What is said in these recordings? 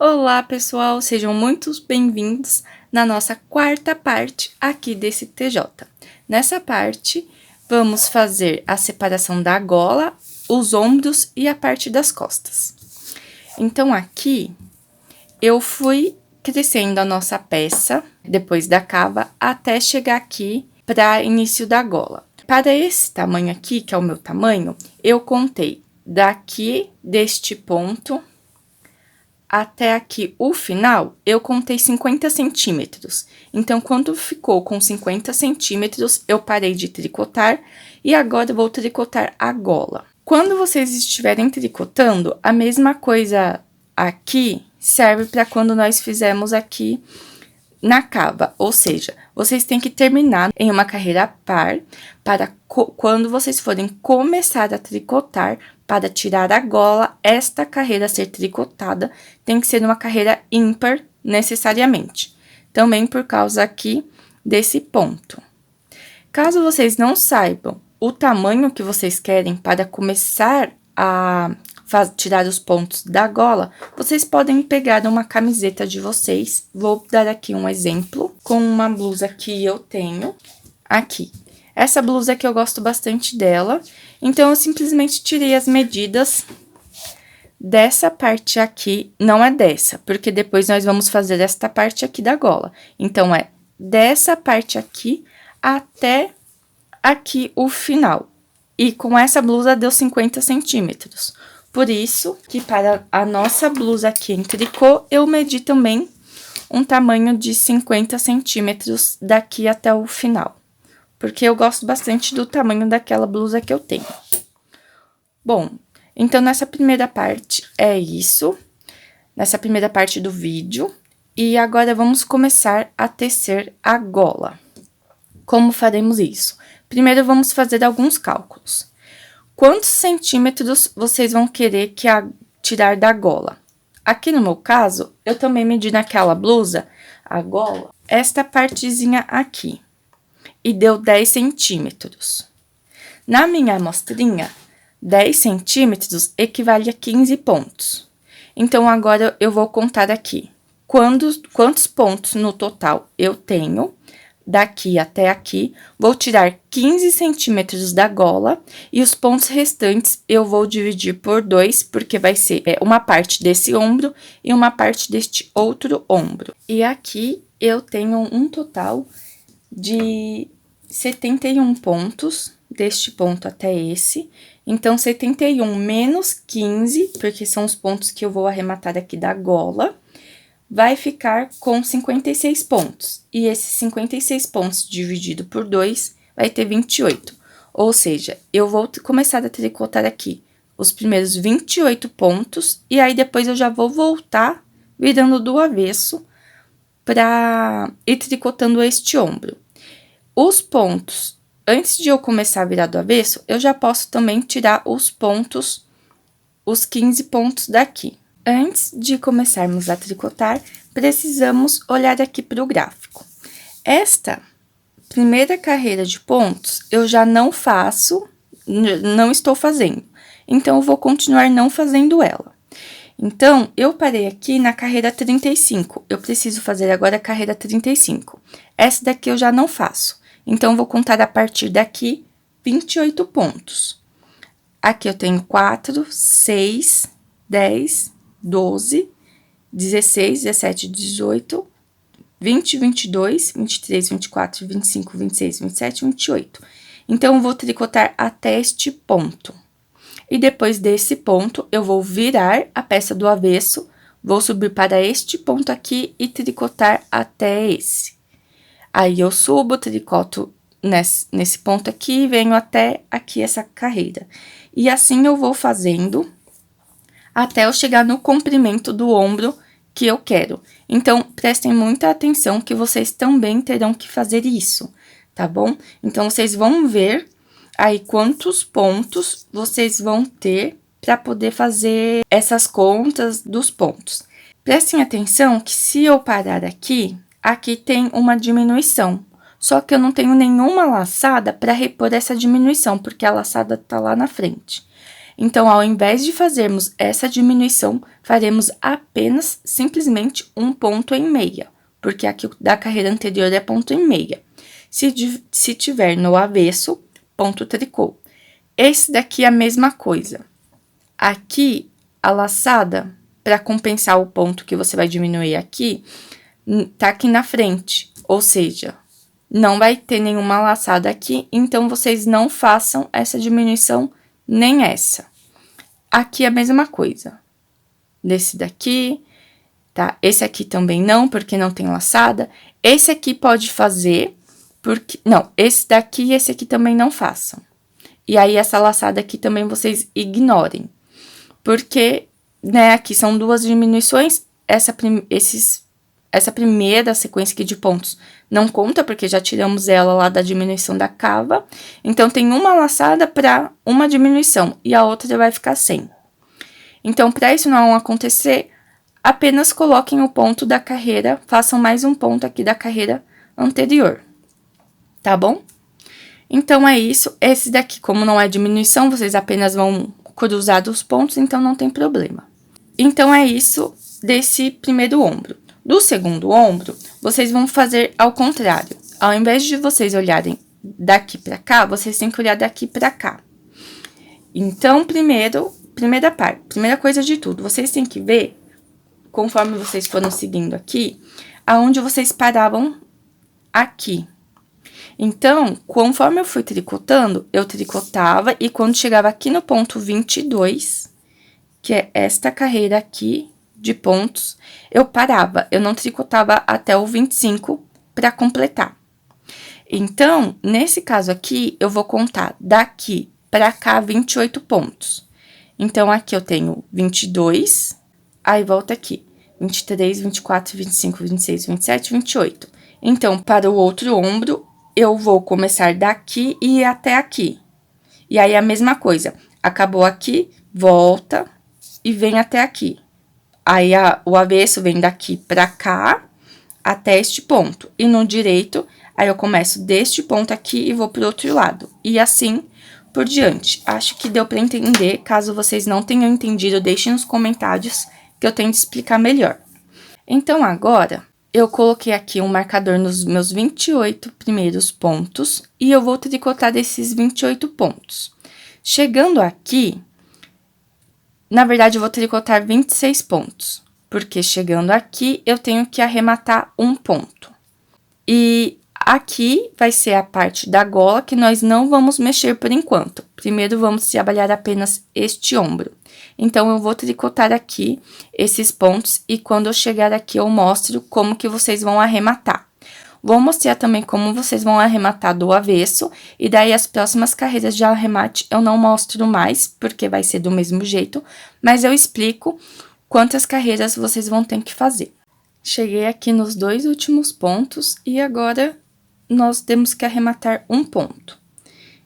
Olá, pessoal! Sejam muito bem-vindos na nossa quarta parte aqui desse TJ. Nessa parte, vamos fazer a separação da gola, os ombros e a parte das costas. Então, aqui, eu fui crescendo a nossa peça, depois da cava, até chegar aqui para início da gola. Para esse tamanho aqui, que é o meu tamanho, eu contei daqui deste ponto até aqui o final, eu contei 50 centímetros. Então, quando ficou com 50 centímetros, eu parei de tricotar e agora eu vou tricotar a gola. Quando vocês estiverem tricotando, a mesma coisa aqui serve para quando nós fizemos aqui na cava, ou seja, vocês têm que terminar em uma carreira par para quando vocês forem começar a tricotar, para tirar a gola, esta carreira a ser tricotada tem que ser uma carreira ímpar necessariamente. Também por causa aqui desse ponto. Caso vocês não saibam o tamanho que vocês querem para começar a tirar os pontos da gola, vocês podem pegar uma camiseta de vocês. Vou dar aqui um exemplo com uma blusa que eu tenho aqui. Essa blusa aqui eu gosto bastante dela, então eu simplesmente tirei as medidas dessa parte aqui, não é dessa, porque depois nós vamos fazer esta parte aqui da gola. Então, é dessa parte aqui até aqui o final. E com essa blusa deu 50 centímetros. Por isso, que para a nossa blusa aqui em tricô, eu medi também um tamanho de 50 centímetros daqui até o final. Porque eu gosto bastante do tamanho daquela blusa que eu tenho. Bom, então nessa primeira parte é isso. Nessa primeira parte do vídeo. E agora vamos começar a tecer a gola. Como faremos isso? Primeiro vamos fazer alguns cálculos. Quantos centímetros vocês vão querer tirar da gola? Aqui no meu caso, eu também medi naquela blusa, a gola, esta partezinha aqui. E deu 10 centímetros. Na minha amostrinha, 10 centímetros equivale a 15 pontos. Então, agora eu vou contar aqui quantos pontos no total eu tenho. Daqui até aqui, vou tirar 15 centímetros da gola e os pontos restantes eu vou dividir por 2, porque vai ser uma parte desse ombro e uma parte deste outro ombro. E aqui eu tenho um total de 71 pontos, deste ponto até esse. Então, 71 menos 15, porque são os pontos que eu vou arrematar aqui da gola, vai ficar com 56 pontos. E esses 56 pontos dividido por 2 vai ter 28. Ou seja, eu vou começar a tricotar aqui os primeiros 28 pontos, e aí depois eu já vou voltar virando do avesso para ir tricotando este ombro. Os pontos, antes de eu começar a virar do avesso, eu já posso também tirar os pontos, os 15 pontos daqui. Antes de começarmos a tricotar, precisamos olhar aqui para o gráfico. Esta primeira carreira de pontos, eu já não faço, não estou fazendo. Então, eu vou continuar não fazendo ela. Então, eu parei aqui na carreira 35. Eu preciso fazer agora a carreira 35. Essa daqui eu já não faço. Então, vou contar a partir daqui 28 pontos. Aqui eu tenho 4, 6, 10, 12, 16, 17, 18, 20, 22, 23, 24, 25, 26, 27, 28. Então, eu vou tricotar até este ponto. E depois desse ponto, eu vou virar a peça do avesso, vou subir para este ponto aqui e tricotar até esse. Aí, eu subo, tricoto nesse ponto aqui e venho até aqui essa carreira. E assim eu vou fazendo até eu chegar no comprimento do ombro que eu quero. Então, prestem muita atenção que vocês também terão que fazer isso, tá bom? Então, vocês vão ver aí quantos pontos vocês vão ter para poder fazer essas contas dos pontos. Prestem atenção que se eu parar aqui, aqui tem uma diminuição. Só que eu não tenho nenhuma laçada para repor essa diminuição, porque a laçada tá lá na frente. Então, ao invés de fazermos essa diminuição, faremos apenas, simplesmente, um ponto em meia, porque aqui da carreira anterior é ponto em meia. Se tiver no avesso, ponto tricô. Esse daqui é a mesma coisa. Aqui, a laçada, para compensar o ponto que você vai diminuir aqui, tá aqui na frente, ou seja, não vai ter nenhuma laçada aqui, então vocês não façam essa diminuição nem essa. Aqui é a mesma coisa. Desse daqui, tá? Esse aqui também não, porque não tem laçada. Esse aqui pode fazer, porque... Não, esse daqui e esse aqui também não façam. E aí, essa laçada aqui também vocês ignorem. Porque, né, aqui são duas diminuições, essa primeira sequência aqui de pontos não conta, porque já tiramos ela lá da diminuição da cava. Então, tem uma laçada para uma diminuição e a outra vai ficar sem. Então, para isso não acontecer, apenas coloquem o ponto da carreira, façam mais um ponto aqui da carreira anterior, tá bom? Então, é isso. Esse daqui, como não é diminuição, vocês apenas vão cruzar os pontos, então não tem problema. Então, é isso desse primeiro ombro. Do segundo ombro, vocês vão fazer ao contrário. Ao invés de vocês olharem daqui pra cá, vocês têm que olhar daqui pra cá. Então, primeira coisa de tudo, vocês têm que ver, conforme vocês foram seguindo aqui, aonde vocês paravam aqui. Então, conforme eu fui tricotando, eu tricotava e quando chegava aqui no ponto 22, que é esta carreira aqui de pontos, eu parava, eu não tricotava até o 25 para completar. Então, nesse caso aqui, eu vou contar daqui para cá 28 pontos. Então, aqui eu tenho 22, aí volta aqui, 23, 24, 25, 26, 27, 28. Então, para o outro ombro, eu vou começar daqui e ir até aqui. E aí, a mesma coisa, acabou aqui, volta e vem até aqui. Aí, o avesso vem daqui pra cá, até este ponto. E no direito, aí eu começo deste ponto aqui e vou pro outro lado. E assim por diante. Acho que deu pra entender. Caso vocês não tenham entendido, deixem nos comentários que eu tento explicar melhor. Então, agora, eu coloquei aqui um marcador nos meus 28 primeiros pontos. E eu vou tricotar desses 28 pontos. Chegando aqui... Na verdade, eu vou tricotar 26 pontos, porque chegando aqui, eu tenho que arrematar um ponto. E aqui vai ser a parte da gola que nós não vamos mexer por enquanto. Primeiro, vamos trabalhar apenas este ombro. Então, eu vou tricotar aqui esses pontos e quando eu chegar aqui, eu mostro como que vocês vão arrematar. Vou mostrar também como vocês vão arrematar do avesso, e daí as próximas carreiras de arremate eu não mostro mais, porque vai ser do mesmo jeito, mas eu explico quantas carreiras vocês vão ter que fazer. Cheguei aqui nos dois últimos pontos, e agora nós temos que arrematar um ponto.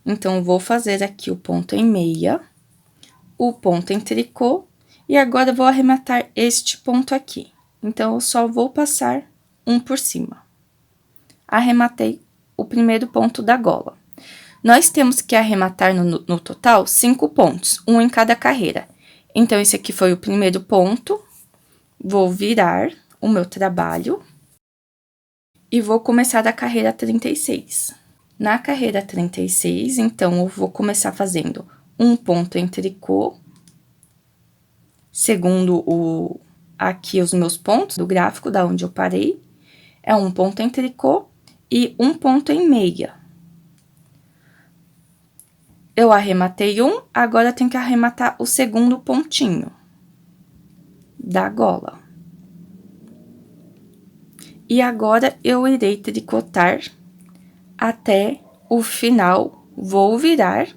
Então, vou fazer aqui o ponto em meia, o ponto em tricô, e agora vou arrematar este ponto aqui. Então, eu só vou passar um por cima. Arrematei o primeiro ponto da gola. Nós temos que arrematar no total 5 pontos, um em cada carreira. Então, esse aqui foi o primeiro ponto. Vou virar o meu trabalho e vou começar a carreira 36. Na carreira 36, então, eu vou começar fazendo um ponto em tricô, segundo aqui os meus pontos do gráfico, da onde eu parei, é um ponto em tricô e um ponto em meia. Eu arrematei um, agora eu tenho que arrematar o segundo pontinho da gola. E agora, eu irei tricotar até o final, vou virar,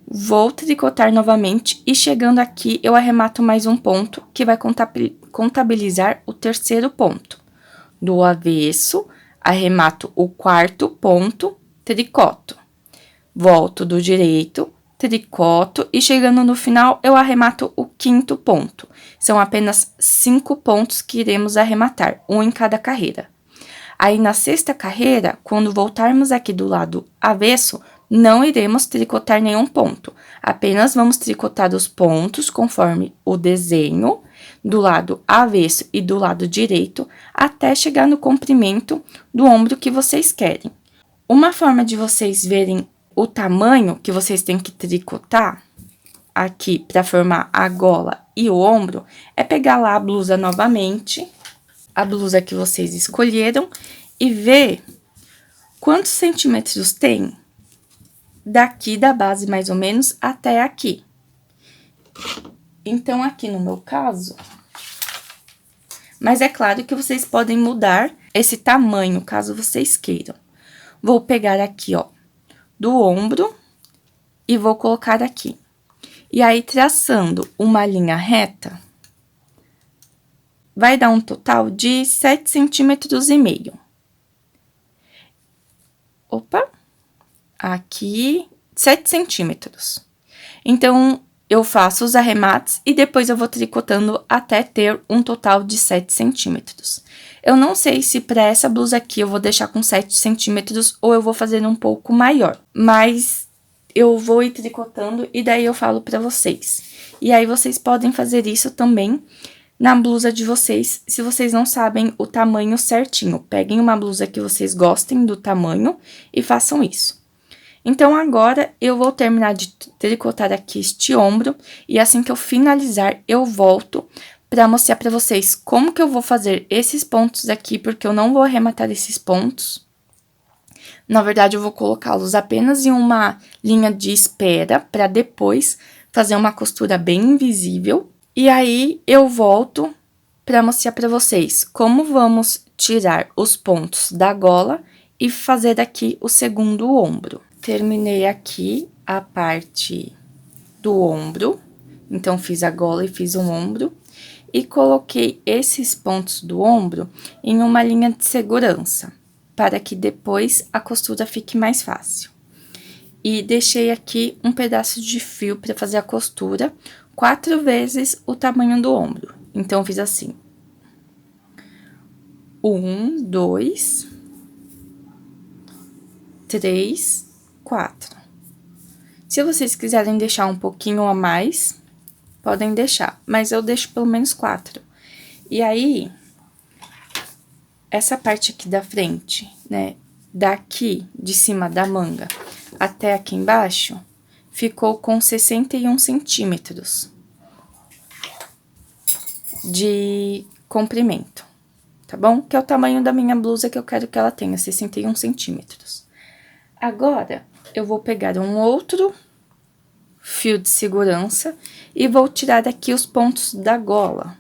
vou tricotar novamente e chegando aqui, eu arremato mais um ponto, que vai contabilizar o terceiro ponto. Do avesso, arremato o quarto ponto, tricoto. Volto do direito, tricoto e chegando no final, eu arremato o quinto ponto. São apenas 5 pontos que iremos arrematar, um em cada carreira. Aí, na sexta carreira, quando voltarmos aqui do lado avesso, não iremos tricotar nenhum ponto. Apenas vamos tricotar os pontos conforme o desenho, do lado avesso e do lado direito, até chegar no comprimento do ombro que vocês querem. Uma forma de vocês verem o tamanho que vocês têm que tricotar aqui para formar a gola e o ombro é pegar lá a blusa novamente, a blusa que vocês escolheram, e ver quantos centímetros tem daqui da base mais ou menos até aqui. Então, aqui no meu caso, mas é claro que vocês podem mudar esse tamanho, caso vocês queiram. Vou pegar aqui, ó, do ombro e vou colocar aqui. E aí, traçando uma linha reta, vai dar um total de 7,5 centímetros. Opa! Aqui, 7 centímetros. Então, eu faço os arremates e depois eu vou tricotando até ter um total de 7 centímetros. Eu não sei se para essa blusa aqui eu vou deixar com 7 centímetros ou eu vou fazer um pouco maior, mas eu vou ir tricotando e daí eu falo para vocês. E aí, vocês podem fazer isso também na blusa de vocês, se vocês não sabem o tamanho certinho. Peguem uma blusa que vocês gostem do tamanho e façam isso. Então, agora, eu vou terminar de tricotar aqui este ombro, e assim que eu finalizar, eu volto para mostrar para vocês como que eu vou fazer esses pontos aqui, porque eu não vou arrematar esses pontos. Na verdade, eu vou colocá-los apenas em uma linha de espera, para depois fazer uma costura bem invisível. E aí, eu volto para mostrar para vocês como vamos tirar os pontos da gola e fazer aqui o segundo ombro. Terminei aqui a parte do ombro, então, fiz a gola e fiz um ombro, e coloquei esses pontos do ombro em uma linha de segurança, para que depois a costura fique mais fácil. E deixei aqui um pedaço de fio para fazer a costura, 4 vezes o tamanho do ombro. Então, fiz assim: 1, 2, 3, 4. Se vocês quiserem deixar um pouquinho a mais, podem deixar, mas eu deixo pelo menos 4. E aí, essa parte aqui da frente, né, daqui de cima da manga até aqui embaixo, ficou com 61 centímetros de comprimento, tá bom? Que é o tamanho da minha blusa que eu quero que ela tenha, 61 centímetros. Agora, eu vou pegar um outro fio de segurança e vou tirar daqui os pontos da gola.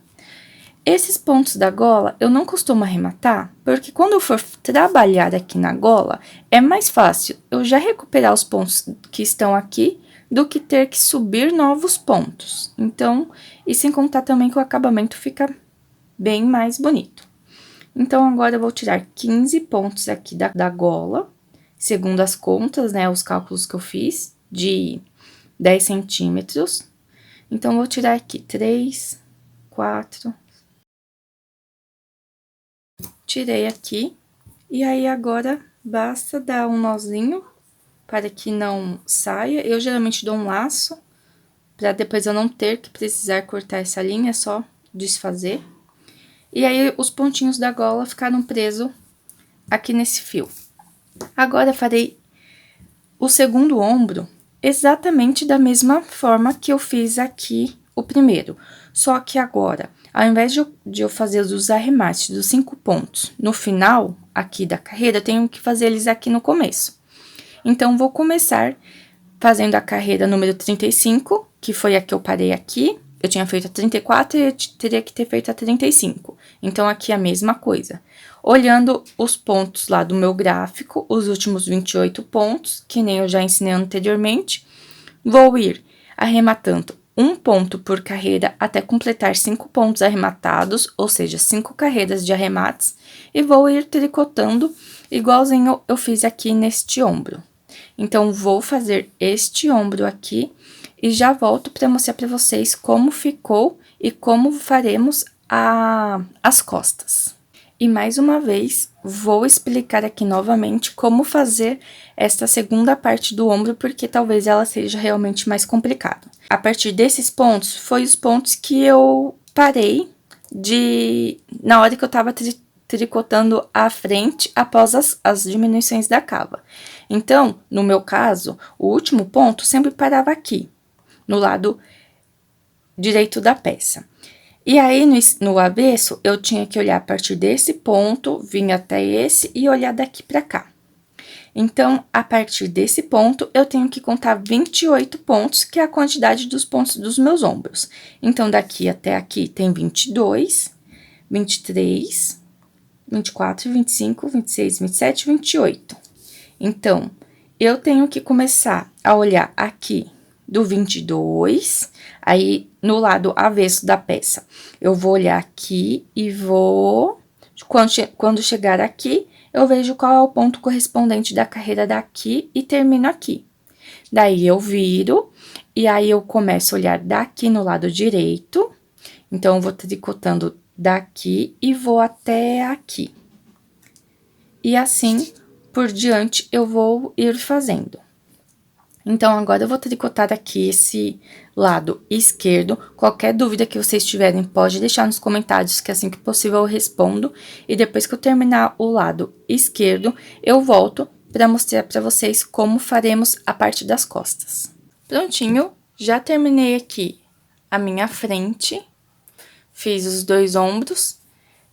Esses pontos da gola, eu não costumo arrematar, porque quando eu for trabalhar aqui na gola, é mais fácil eu já recuperar os pontos que estão aqui, do que ter que subir novos pontos. Então, e sem contar também que o acabamento fica bem mais bonito. Então, agora eu vou tirar 15 pontos aqui da gola, segundo as contas, né, os cálculos que eu fiz, de 10 centímetros. Então, vou tirar aqui 3, 4... Tirei aqui, e aí agora basta dar um nozinho para que não saia. Eu geralmente dou um laço, para depois eu não ter que precisar cortar essa linha, é só desfazer. E aí, os pontinhos da gola ficaram presos aqui nesse fio. Agora, farei o segundo ombro exatamente da mesma forma que eu fiz aqui o primeiro. Só que agora, ao invés de eu fazer os arremates dos 5 pontos no final aqui da carreira, eu tenho que fazer eles aqui no começo. Então, vou começar fazendo a carreira número 35, que foi a que eu parei aqui. Eu tinha feito a 34 e eu teria que ter feito a 35. Então, aqui a mesma coisa. Olhando os pontos lá do meu gráfico, os últimos 28 pontos, que nem eu já ensinei anteriormente, vou ir arrematando um ponto por carreira até completar 5 pontos arrematados, ou seja, 5 carreiras de arremates, e vou ir tricotando igualzinho eu fiz aqui neste ombro. Então, vou fazer este ombro aqui e já volto para mostrar para vocês como ficou e como faremos as costas. E mais uma vez, vou explicar aqui novamente como fazer esta segunda parte do ombro, porque talvez ela seja realmente mais complicada. A partir desses pontos, foi os pontos que eu parei na hora que eu tava tricotando a frente após as diminuições da cava. Então, no meu caso, o último ponto sempre parava aqui, no lado direito da peça. E aí, no avesso, eu tinha que olhar a partir desse ponto, vir até esse e olhar daqui pra cá. Então, a partir desse ponto, eu tenho que contar 28 pontos, que é a quantidade dos pontos dos meus ombros. Então, daqui até aqui tem 22, 23, 24, 25, 26, 27, 28. Então, eu tenho que começar a olhar aqui do 22, aí no lado avesso da peça. Eu vou olhar aqui e vou... Quando chegar aqui, eu vejo qual é o ponto correspondente da carreira daqui e termino aqui. Daí, eu viro e aí eu começo a olhar daqui no lado direito. Então, eu vou tricotando daqui e vou até aqui. E assim por diante, eu vou ir fazendo. Então, agora eu vou tricotar aqui esse lado esquerdo. Qualquer dúvida que vocês tiverem, pode deixar nos comentários, que assim que possível eu respondo. E depois que eu terminar o lado esquerdo, eu volto para mostrar para vocês como faremos a parte das costas. Prontinho, já terminei aqui a minha frente, fiz os 2 ombros.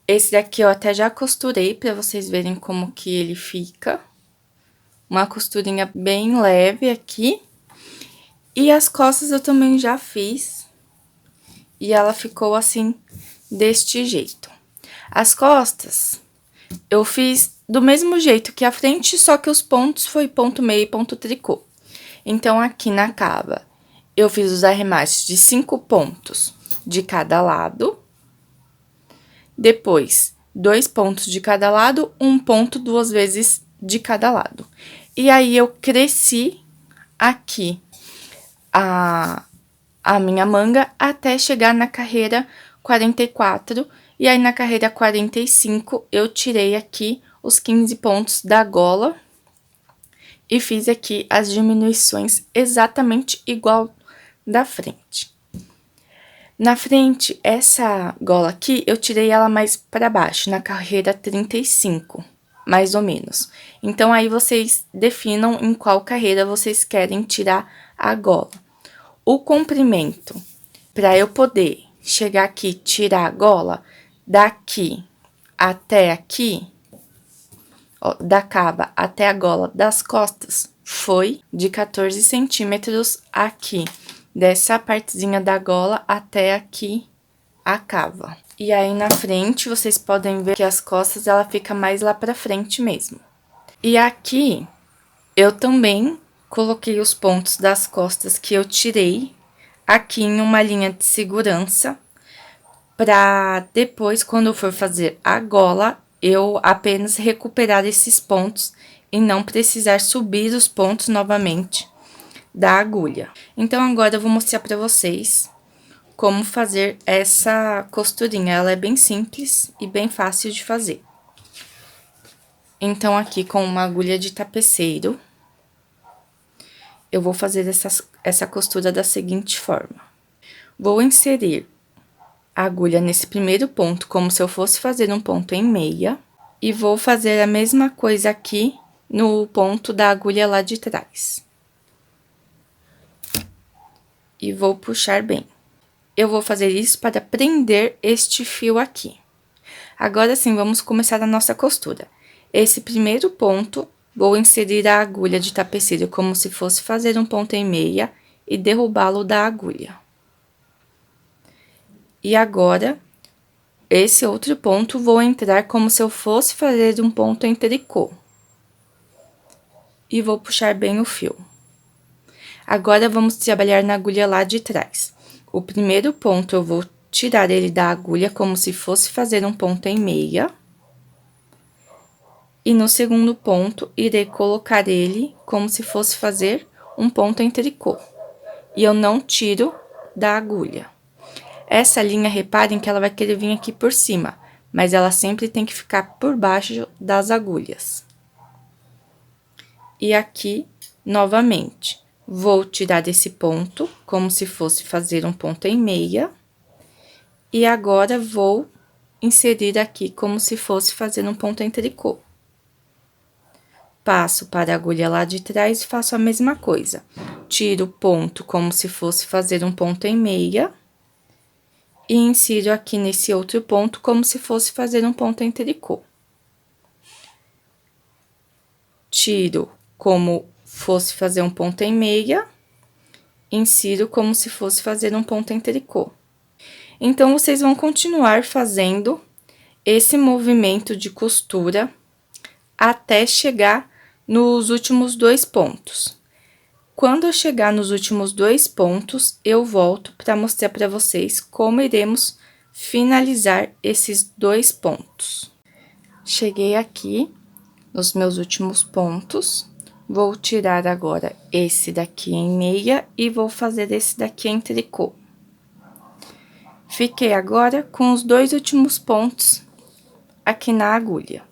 Esse daqui eu até já costurei para vocês verem como que ele fica. Uma costurinha bem leve aqui. E as costas eu também já fiz. E ela ficou assim, deste jeito. As costas, eu fiz do mesmo jeito que a frente, só que os pontos foi ponto meio e ponto tricô. Então, aqui na cava, eu fiz os arremates de 5 pontos de cada lado. Depois, 2 pontos de cada lado, 1 ponto 2 vezes de cada lado. E aí, eu cresci aqui a minha manga até chegar na carreira 44. E aí, na carreira 45, eu tirei aqui os 15 pontos da gola. E fiz aqui as diminuições exatamente igual da frente. Na frente, essa gola aqui, eu tirei ela mais para baixo, na carreira 35. Mais ou menos. Então, aí vocês definam em qual carreira vocês querem tirar a gola. O comprimento, para eu poder chegar aqui e tirar a gola, daqui até aqui, ó, da cava até a gola das costas, foi de 14 centímetros aqui, dessa partezinha da gola até aqui a cava. E aí, na frente, vocês podem ver que as costas, ela fica mais lá pra frente mesmo. E aqui, eu também coloquei os pontos das costas que eu tirei aqui em uma linha de segurança, pra depois, quando eu for fazer a gola, eu apenas recuperar esses pontos e não precisar subir os pontos novamente da agulha. Então, agora eu vou mostrar pra vocês como fazer essa costurinha. Ela é bem simples e bem fácil de fazer. Então, aqui com uma agulha de tapeceiro, eu vou fazer essa costura da seguinte forma. Vou inserir a agulha nesse primeiro ponto, como se eu fosse fazer um ponto em meia. E vou fazer a mesma coisa aqui no ponto da agulha lá de trás. E vou puxar bem. Eu vou fazer isso para prender este fio aqui. Agora sim, vamos começar a nossa costura. Esse primeiro ponto, vou inserir a agulha de tapeceiro como se fosse fazer um ponto em meia e derrubá-lo da agulha. E agora, esse outro ponto, vou entrar como se eu fosse fazer um ponto em tricô. E vou puxar bem o fio. Agora, vamos trabalhar na agulha lá de trás. O primeiro ponto, eu vou tirar ele da agulha como se fosse fazer um ponto em meia. E no segundo ponto, irei colocar ele como se fosse fazer um ponto em tricô. E eu não tiro da agulha. Essa linha, reparem que ela vai querer vir aqui por cima, mas ela sempre tem que ficar por baixo das agulhas. E aqui, novamente, vou tirar desse ponto, como se fosse fazer um ponto em meia. E agora, vou inserir aqui como se fosse fazer um ponto em tricô. Passo para a agulha lá de trás e faço a mesma coisa. Tiro o ponto como se fosse fazer um ponto em meia. E insiro aqui nesse outro ponto como se fosse fazer um ponto em tricô. Tiro como fosse fazer um ponto em meia. Insiro como se fosse fazer um ponto em tricô. Então, vocês vão continuar fazendo esse movimento de costura até chegar nos últimos 2 pontos. Quando eu chegar nos últimos 2 pontos, eu volto para mostrar para vocês como iremos finalizar esses 2 pontos. Cheguei aqui nos meus últimos pontos, vou tirar agora esse daqui em meia e vou fazer esse daqui em tricô. Fiquei agora com os 2 últimos pontos aqui na agulha.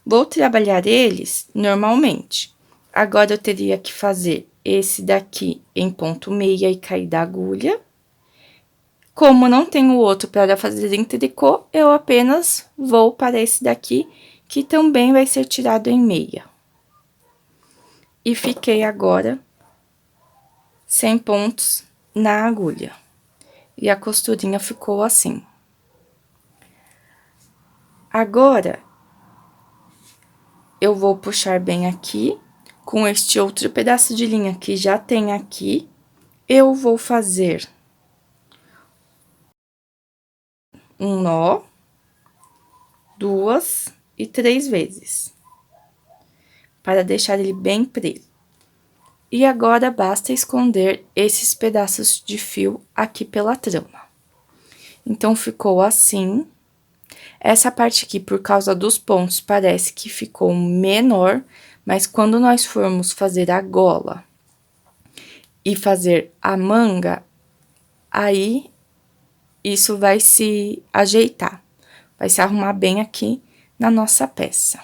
Vou trabalhar eles normalmente. Agora, eu teria que fazer esse daqui em ponto meia e cair da agulha. Como não tenho outro para fazer em tricô, eu apenas vou para esse daqui, que também vai ser tirado em meia. E fiquei agora sem pontos na agulha. E a costurinha ficou assim. Agora, eu vou puxar bem aqui, com este outro pedaço de linha que já tem aqui, eu vou fazer um nó, 2 e 3 vezes, para deixar ele bem preso. E agora, basta esconder esses pedaços de fio aqui pela trama. Então, ficou assim. Essa parte aqui, por causa dos pontos, parece que ficou menor, mas quando nós formos fazer a gola e fazer a manga, aí isso vai se ajeitar, vai se arrumar bem aqui na nossa peça.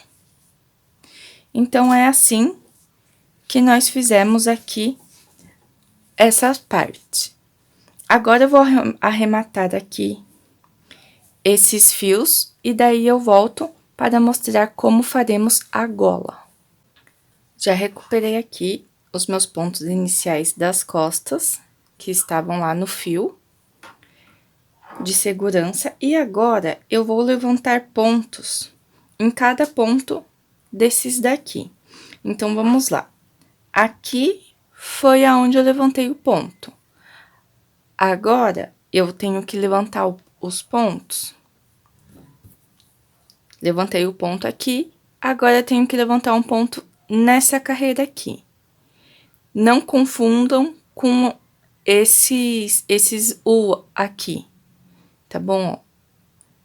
Então, é assim que nós fizemos aqui essa parte. Agora, eu vou arrematar aqui esses fios e daí eu volto para mostrar como faremos a gola. Já recuperei aqui os meus pontos iniciais das costas, que estavam lá no fio de segurança, e agora eu vou levantar pontos em cada ponto desses daqui. Então, vamos lá. Aqui foi aonde eu levantei o ponto. Agora, eu tenho que levantar os pontos. Levantei o ponto aqui, agora eu tenho que levantar um ponto nessa carreira aqui. Não confundam com esses U aqui, tá bom?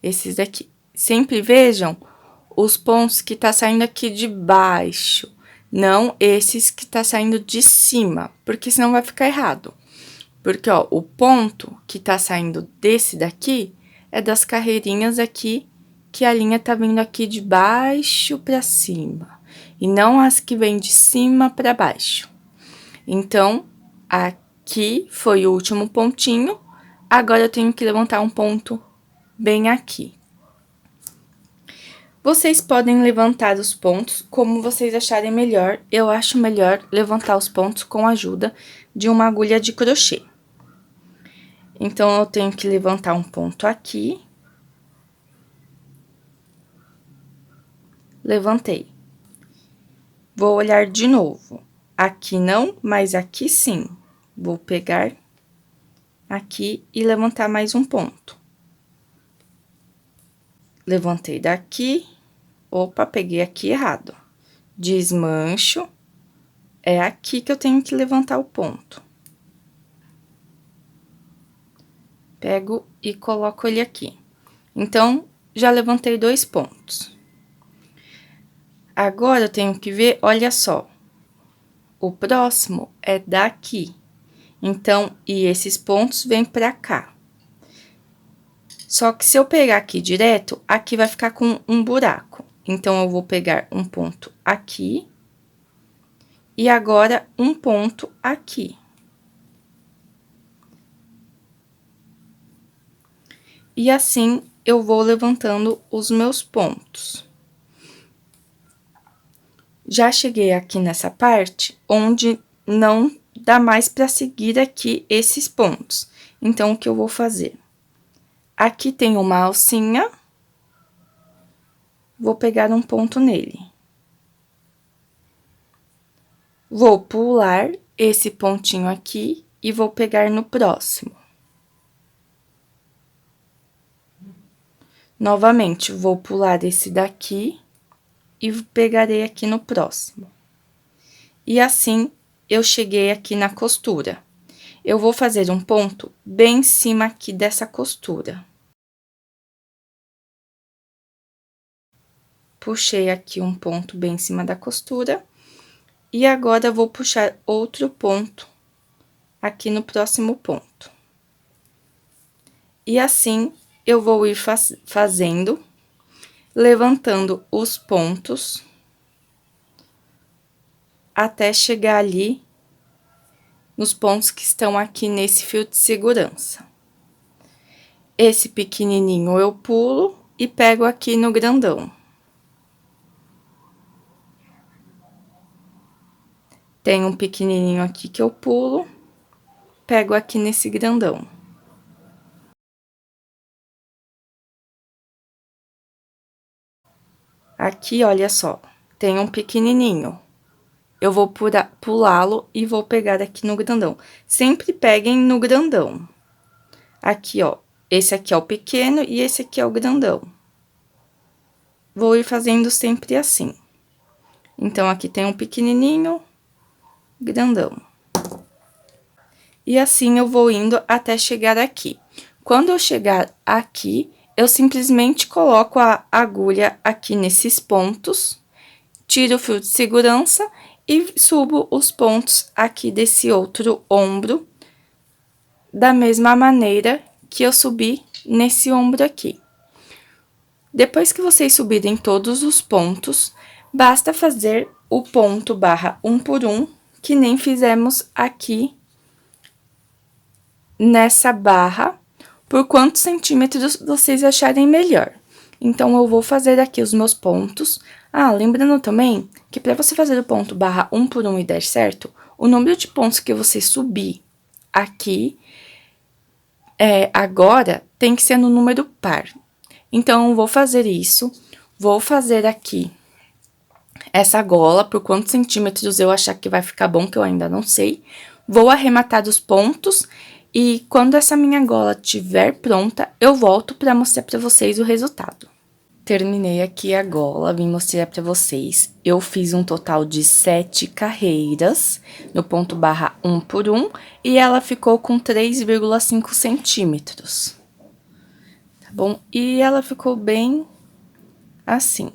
Esses daqui. Sempre vejam os pontos que tá saindo aqui de baixo, não esses que tá saindo de cima, porque senão vai ficar errado. Porque, ó, o ponto que tá saindo desse daqui é das carreirinhas aqui, que a linha tá vindo aqui de baixo pra cima, e não as que vêm de cima pra baixo. Então, aqui foi o último pontinho, agora eu tenho que levantar um ponto bem aqui. Vocês podem levantar os pontos como vocês acharem melhor. Eu acho melhor levantar os pontos com a ajuda de uma agulha de crochê. Então, eu tenho que levantar um ponto aqui. Levantei. Vou olhar de novo. Aqui não, mas aqui sim. Vou pegar aqui e levantar mais um ponto. Levantei daqui. Opa, peguei aqui errado. Desmancho. É aqui que eu tenho que levantar o ponto. Pego e coloco ele aqui. Então, já levantei 2 pontos. Agora, eu tenho que ver, olha só. O próximo é daqui. Então, e esses pontos vêm pra cá. Só que se eu pegar aqui direto, aqui vai ficar com um buraco. Então, eu vou pegar um ponto aqui. E agora, um ponto aqui. E assim, eu vou levantando os meus pontos. Já cheguei aqui nessa parte, onde não dá mais para seguir aqui esses pontos. Então, o que eu vou fazer? Aqui tem uma alcinha. Vou pegar um ponto nele. Vou pular esse pontinho aqui e vou pegar no próximo. Novamente, vou pular esse daqui e pegarei aqui no próximo. E assim, eu cheguei aqui na costura. Eu vou fazer um ponto bem em cima aqui dessa costura. Puxei aqui um ponto bem em cima da costura. E agora, vou puxar outro ponto aqui no próximo ponto. E assim, eu vou ir fazendo, levantando os pontos, até chegar ali, nos pontos que estão aqui nesse fio de segurança. Esse pequenininho eu pulo e pego aqui no grandão. Tem um pequenininho aqui que eu pulo, pego aqui nesse grandão. Aqui, olha só, tem um pequenininho. Eu vou pulá-lo e vou pegar aqui no grandão. Sempre peguem no grandão. Aqui, ó, esse aqui é o pequeno e esse aqui é o grandão. Vou ir fazendo sempre assim. Então, aqui tem um pequenininho, grandão. E assim, eu vou indo até chegar aqui. Quando eu chegar aqui, eu simplesmente coloco a agulha aqui nesses pontos, tiro o fio de segurança e subo os pontos aqui desse outro ombro, da mesma maneira que eu subi nesse ombro aqui. Depois que vocês subirem todos os pontos, basta fazer o ponto barra 1 por 1, que nem fizemos aqui nessa barra, por quantos centímetros vocês acharem melhor. Então, eu vou fazer aqui os meus pontos. Ah, lembrando também que para você fazer o ponto barra 1 por 1 e dar certo, o número de pontos que você subir aqui, agora, tem que ser no número par. Então, eu vou fazer isso, vou fazer aqui essa gola, por quantos centímetros eu achar que vai ficar bom, que eu ainda não sei. Vou arrematar os pontos e quando essa minha gola estiver pronta, eu volto para mostrar para vocês o resultado. Terminei aqui a gola, vim mostrar para vocês. Eu fiz um total de 7 carreiras no ponto barra 1 por 1 e ela ficou com 3,5 centímetros. Tá bom? E ela ficou bem assim.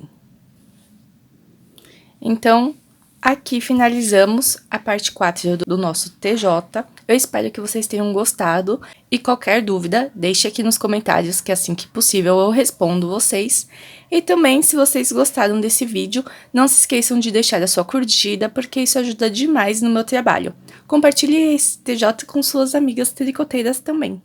Então, aqui finalizamos a parte 4 do nosso TJ. Eu espero que vocês tenham gostado e qualquer dúvida, deixe aqui nos comentários que assim que possível eu respondo vocês. E também, se vocês gostaram desse vídeo, não se esqueçam de deixar a sua curtida, porque isso ajuda demais no meu trabalho. Compartilhe esse TJ com suas amigas tricoteiras também.